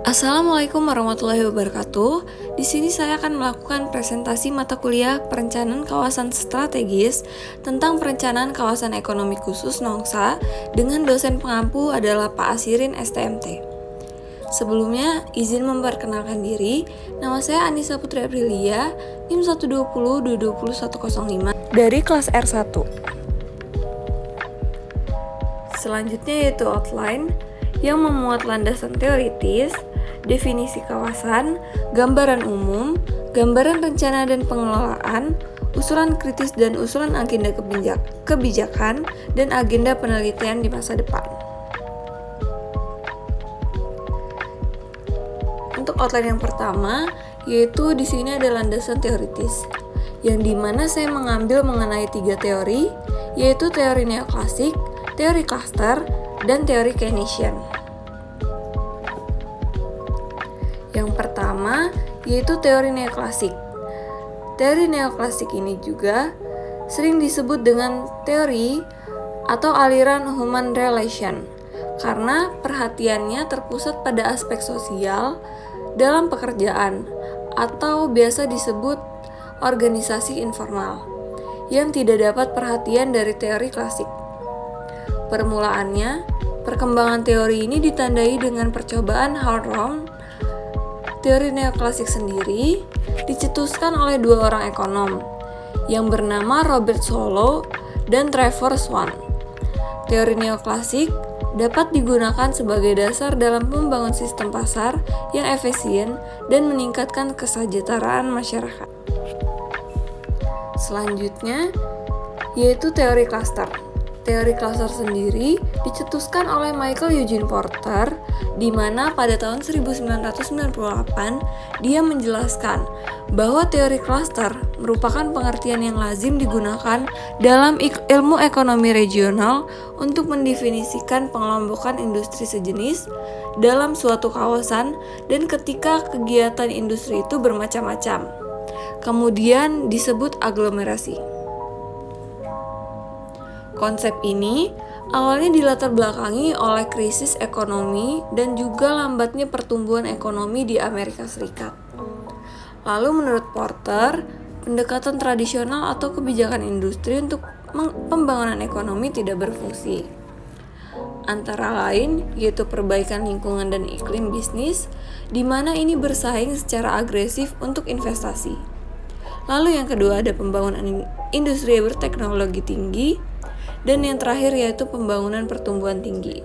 Assalamualaikum warahmatullahi wabarakatuh. Di sini saya akan melakukan presentasi mata kuliah Perencanaan Kawasan Strategis tentang Perencanaan Kawasan Ekonomi Khusus Nongsa dengan dosen pengampu adalah Pak Asirin STMT. Sebelumnya, izin memperkenalkan diri. Nama saya Anissa Putri Aprilia, NIM 120220105 dari kelas R1. Selanjutnya yaitu outline yang memuat landasan teoritis, definisi kawasan, gambaran umum, gambaran rencana dan pengelolaan, usulan kritis dan usulan agenda kebijakan, dan agenda penelitian di masa depan. Untuk outline yang pertama, yaitu di sini ada landasan teoritis, yang dimana saya mengambil mengenai 3 teori, yaitu teori neoklasik, teori cluster, dan teori Keynesian. Yang pertama yaitu teori neoklasik. Teori neoklasik ini juga sering disebut dengan teori atau aliran human relation karena perhatiannya terpusat pada aspek sosial dalam pekerjaan atau biasa disebut organisasi informal yang tidak dapat perhatian dari teori klasik. Permulaannya, perkembangan teori ini ditandai dengan percobaan Hawthorne. Teori neoklasik sendiri dicetuskan oleh 2 orang ekonom yang bernama Robert Solow dan Trevor Swan. Teori neoklasik dapat digunakan sebagai dasar dalam membangun sistem pasar yang efisien dan meningkatkan kesejahteraan masyarakat. Selanjutnya yaitu teori cluster. Teori cluster sendiri dicetuskan oleh Michael Eugene Porter, di mana pada tahun 1998 dia menjelaskan bahwa teori cluster merupakan pengertian yang lazim digunakan dalam ilmu ekonomi regional untuk mendefinisikan pengelompokan industri sejenis dalam suatu kawasan dan ketika kegiatan industri itu bermacam-macam. Kemudian disebut aglomerasi. Konsep ini awalnya dilatar belakangi oleh krisis ekonomi dan juga lambatnya pertumbuhan ekonomi di Amerika Serikat. Lalu menurut Porter, pendekatan tradisional atau kebijakan industri untuk pembangunan ekonomi tidak berfungsi. Antara lain yaitu perbaikan lingkungan dan iklim bisnis, di mana ini bersaing secara agresif untuk investasi. Lalu yang kedua ada pembangunan industri berteknologi tinggi, dan yang terakhir yaitu pembangunan pertumbuhan tinggi.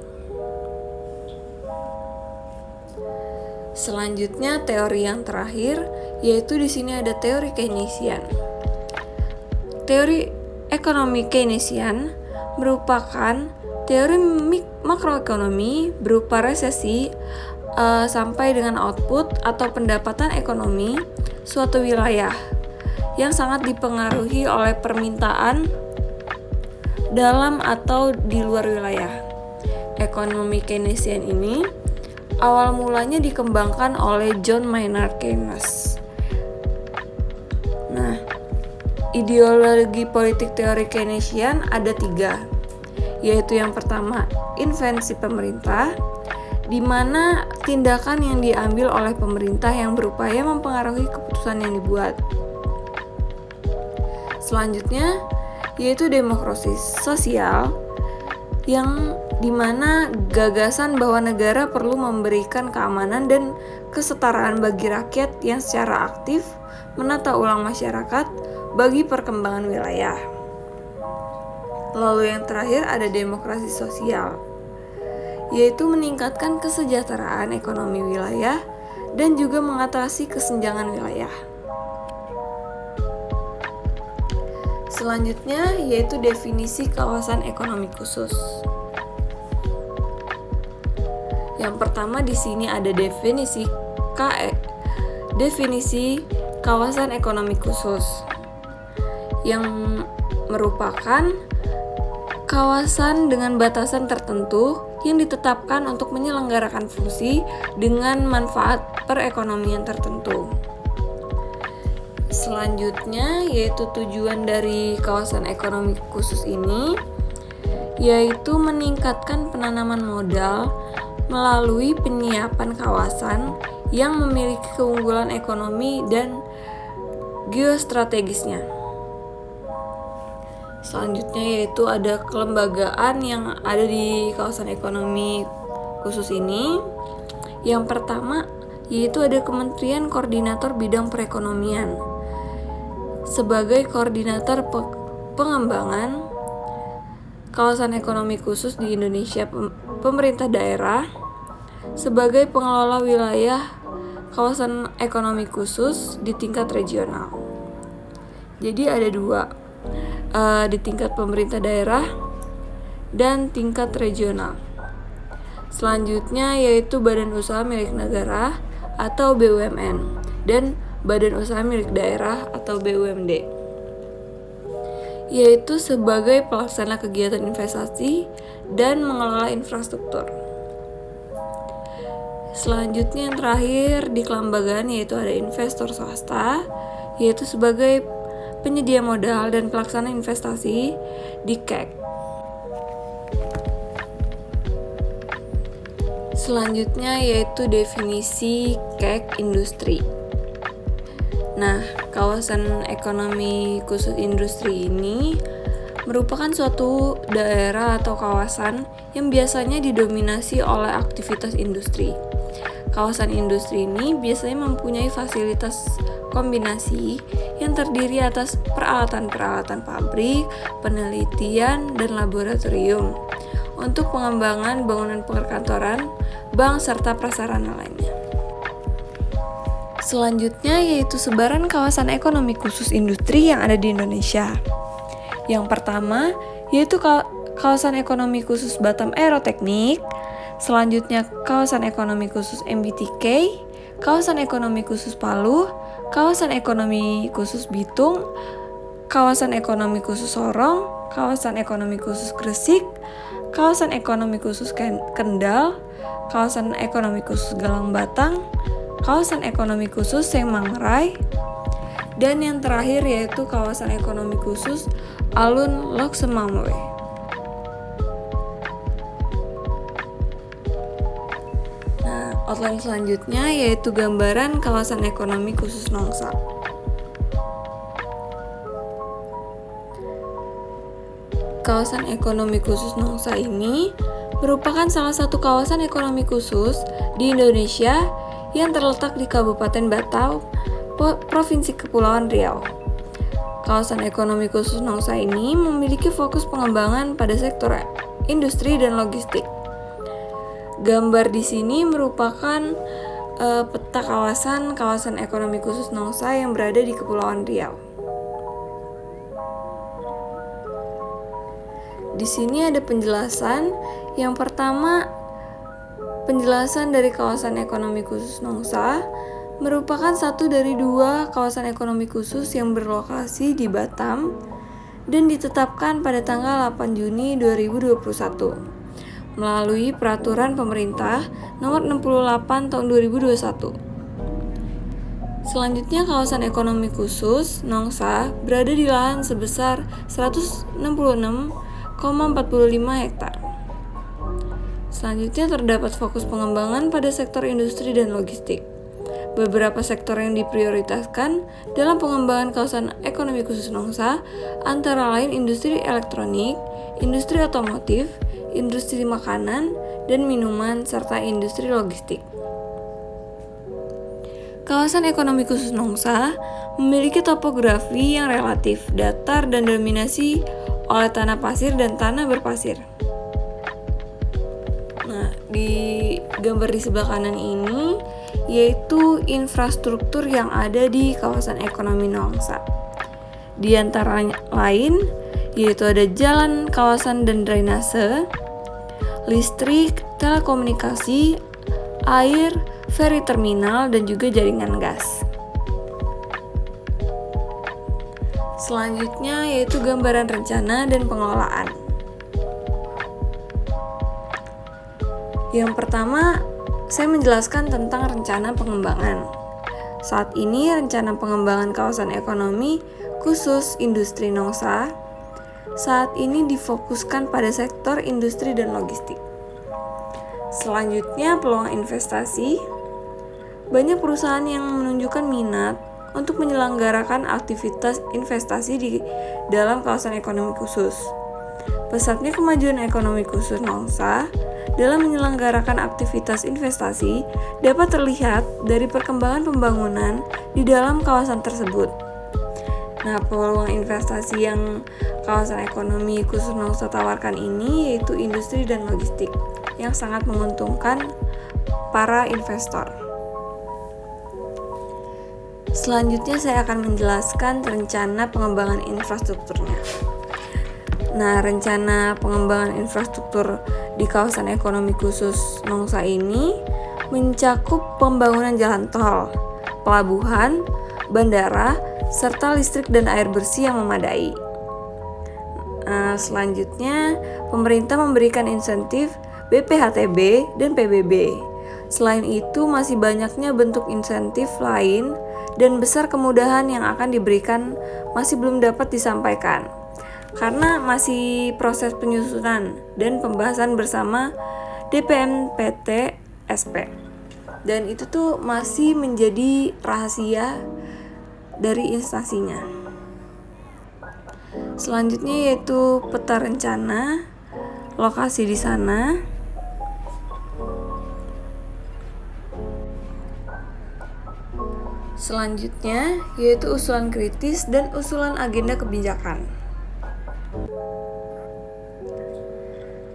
Selanjutnya teori yang terakhir yaitu di sini ada teori Keynesian. Teori ekonomi Keynesian merupakan teori makroekonomi berupa resesi sampai dengan output atau pendapatan ekonomi suatu wilayah yang sangat dipengaruhi oleh permintaan dalam atau di luar wilayah. Ekonomi Keynesian ini awal mulanya dikembangkan oleh John Maynard Keynes. Nah, ideologi politik teori Keynesian ada 3, yaitu yang pertama intervensi pemerintah, di mana tindakan yang diambil oleh pemerintah yang berupaya mempengaruhi keputusan yang dibuat. Selanjutnya yaitu demokrasi sosial, yang dimana gagasan bahwa negara perlu memberikan keamanan dan kesetaraan bagi rakyat yang secara aktif menata ulang masyarakat bagi perkembangan wilayah. Lalu yang terakhir ada demokrasi sosial, yaitu meningkatkan kesejahteraan ekonomi wilayah dan juga mengatasi kesenjangan wilayah. Selanjutnya yaitu definisi kawasan ekonomi khusus. Yang pertama di sini ada definisi kawasan ekonomi khusus yang merupakan kawasan dengan batasan tertentu yang ditetapkan untuk menyelenggarakan fungsi dengan manfaat perekonomian tertentu. Selanjutnya yaitu tujuan dari kawasan ekonomi khusus ini yaitu meningkatkan penanaman modal melalui penyiapan kawasan yang memiliki keunggulan ekonomi dan geostrategisnya. Selanjutnya yaitu ada kelembagaan yang ada di kawasan ekonomi khusus ini. Yang pertama yaitu ada Kementerian Koordinator Bidang Perekonomian sebagai koordinator pengembangan kawasan ekonomi khusus di Indonesia. Pemerintah daerah sebagai pengelola wilayah kawasan ekonomi khusus di tingkat regional. Jadi ada dua, di tingkat pemerintah daerah dan tingkat regional. Selanjutnya yaitu Badan Usaha Milik Negara atau BUMN dan Badan Usaha Milik Daerah atau BUMD, yaitu sebagai pelaksana kegiatan investasi dan mengelola infrastruktur. Selanjutnya yang terakhir di kelembagaan yaitu ada investor swasta, yaitu sebagai penyedia modal dan pelaksana investasi di KEK. Selanjutnya yaitu definisi KEK industri. Nah, kawasan ekonomi khusus industri ini merupakan suatu daerah atau kawasan yang biasanya didominasi oleh aktivitas industri. Kawasan industri ini biasanya mempunyai fasilitas kombinasi yang terdiri atas peralatan-peralatan pabrik, penelitian, dan laboratorium untuk pengembangan bangunan perkantoran, bank, serta prasarana lainnya. Selanjutnya yaitu sebaran kawasan ekonomi khusus industri yang ada di Indonesia. Yang pertama yaitu kawasan ekonomi khusus Batam Aeroteknik, selanjutnya kawasan ekonomi khusus MBTK, kawasan ekonomi khusus Palu, kawasan ekonomi khusus Bitung, kawasan ekonomi khusus Sorong, kawasan ekonomi khusus Gresik, kawasan ekonomi khusus Kendal, kawasan ekonomi khusus Galang Batang, kawasan ekonomi khusus Sengmangrai, dan yang terakhir yaitu kawasan ekonomi khusus Alun Loksamamwe. Nah, outline selanjutnya yaitu gambaran kawasan ekonomi khusus Nongsa. Kawasan ekonomi khusus Nongsa ini merupakan salah satu kawasan ekonomi khusus di Indonesia yang terletak di Kabupaten Batam, Provinsi Kepulauan Riau. Kawasan ekonomi khusus Nongsa ini memiliki fokus pengembangan pada sektor industri dan logistik. Gambar di sini merupakan peta kawasan ekonomi khusus Nongsa yang berada di Kepulauan Riau. Di sini ada penjelasan. Yang pertama, penjelasan dari kawasan ekonomi khusus Nongsa merupakan satu dari dua kawasan ekonomi khusus yang berlokasi di Batam dan ditetapkan pada tanggal 8 Juni 2021 melalui Peraturan Pemerintah Nomor 68 Tahun 2021. Selanjutnya, kawasan ekonomi khusus Nongsa berada di lahan sebesar 166,45 hektar. Selanjutnya terdapat fokus pengembangan pada sektor industri dan logistik. Beberapa sektor yang diprioritaskan dalam pengembangan kawasan ekonomi khusus Nongsa antara lain industri elektronik, industri otomotif, industri makanan dan minuman, serta industri logistik. Kawasan ekonomi khusus Nongsa memiliki topografi yang relatif datar dan didominasi oleh tanah pasir dan tanah berpasir. Nah, di gambar di sebelah kanan ini yaitu infrastruktur yang ada di kawasan ekonomi Nongsa. Di antara lain yaitu ada jalan, kawasan dan drainase, listrik, telekomunikasi, air, ferry terminal, dan juga jaringan gas. Selanjutnya yaitu gambaran rencana dan pengelolaan. Yang pertama, saya menjelaskan tentang rencana pengembangan. Saat ini rencana pengembangan kawasan ekonomi khusus industri Nongsa saat ini difokuskan pada sektor industri dan logistik. Selanjutnya, peluang investasi. Banyak perusahaan yang menunjukkan minat untuk menyelenggarakan aktivitas investasi di dalam kawasan ekonomi khusus. Pesatnya kemajuan ekonomi khusus Nongsa dalam menyelenggarakan aktivitas investasi dapat terlihat dari perkembangan pembangunan di dalam kawasan tersebut. Nah, peluang investasi yang kawasan ekonomi khusus Nongsa tawarkan ini yaitu industri dan logistik yang sangat menguntungkan para investor. Selanjutnya saya akan menjelaskan rencana pengembangan infrastrukturnya. Nah, rencana pengembangan infrastruktur di kawasan ekonomi khusus Nongsa ini mencakup pembangunan jalan tol, pelabuhan, bandara, serta listrik dan air bersih yang memadai. Selanjutnya, pemerintah memberikan insentif BPHTB dan PBB. Selain itu, masih banyaknya bentuk insentif lain dan besar kemudahan yang akan diberikan masih belum dapat disampaikan karena masih proses penyusunan dan pembahasan bersama DPMPT SP. Dan itu tuh masih menjadi rahasia dari instansinya. Selanjutnya yaitu peta rencana lokasi di sana. Selanjutnya yaitu usulan kritis dan usulan agenda kebijakan.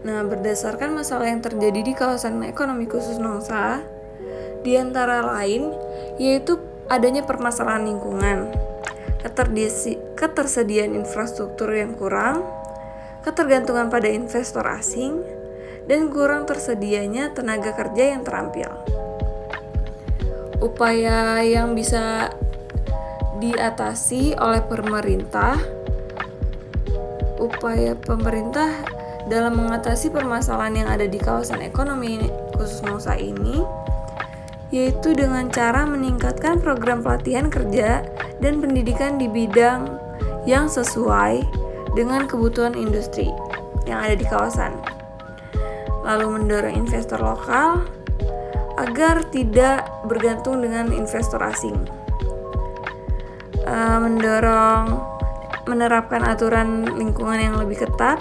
Nah, berdasarkan masalah yang terjadi di kawasan ekonomi khusus Nongsa, di antara lain yaitu adanya permasalahan lingkungan, ketersediaan infrastruktur yang kurang, ketergantungan pada investor asing, dan kurang tersedianya tenaga kerja yang terampil. Upaya yang bisa diatasi oleh pemerintah dalam mengatasi permasalahan yang ada di kawasan ekonomi khusus Nongsa ini yaitu dengan cara meningkatkan program pelatihan kerja dan pendidikan di bidang yang sesuai dengan kebutuhan industri yang ada di kawasan. Lalu mendorong investor lokal agar tidak bergantung dengan investor asing. Menerapkan aturan lingkungan yang lebih ketat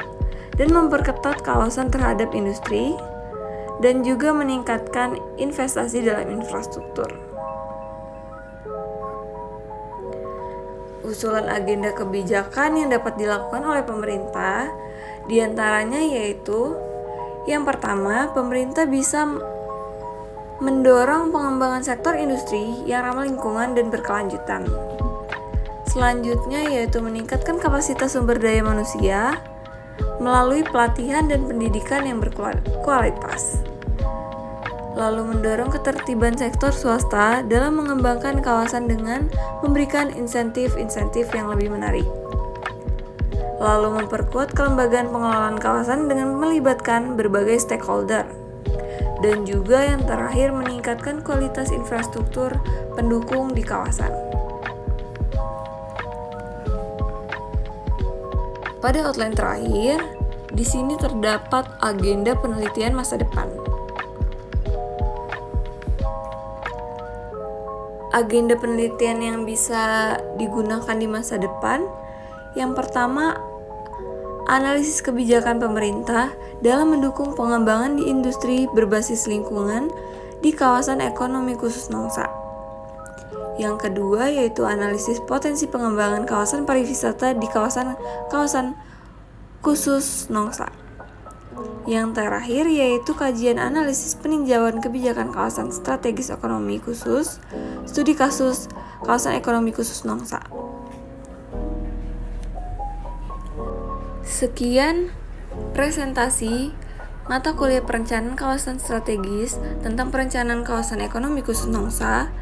dan memperketat kawasan terhadap industri dan juga meningkatkan investasi dalam infrastruktur. Usulan agenda kebijakan yang dapat dilakukan oleh pemerintah diantaranya yaitu yang pertama, pemerintah bisa mendorong pengembangan sektor industri yang ramah lingkungan dan berkelanjutan. Selanjutnya yaitu meningkatkan kapasitas sumber daya manusia melalui pelatihan dan pendidikan yang berkualitas. Lalu mendorong ketertiban sektor swasta dalam mengembangkan kawasan dengan memberikan insentif-insentif yang lebih menarik. Lalu memperkuat kelembagaan pengelolaan kawasan dengan melibatkan berbagai stakeholder. Dan juga yang terakhir meningkatkan kualitas infrastruktur pendukung di kawasan. Pada outline terakhir, di sini terdapat agenda penelitian masa depan. Agenda penelitian yang bisa digunakan di masa depan, yang pertama, analisis kebijakan pemerintah dalam mendukung pengembangan di industri berbasis lingkungan di kawasan ekonomi khusus Nongsa. Yang kedua yaitu analisis potensi pengembangan kawasan pariwisata di kawasan khusus Nongsa. Yang terakhir yaitu kajian analisis peninjauan kebijakan kawasan strategis ekonomi khusus, studi kasus kawasan ekonomi khusus Nongsa. Sekian presentasi mata kuliah perencanaan kawasan strategis tentang perencanaan kawasan ekonomi khusus Nongsa.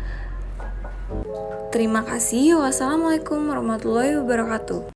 Terima kasih. Wassalamualaikum warahmatullahi wabarakatuh.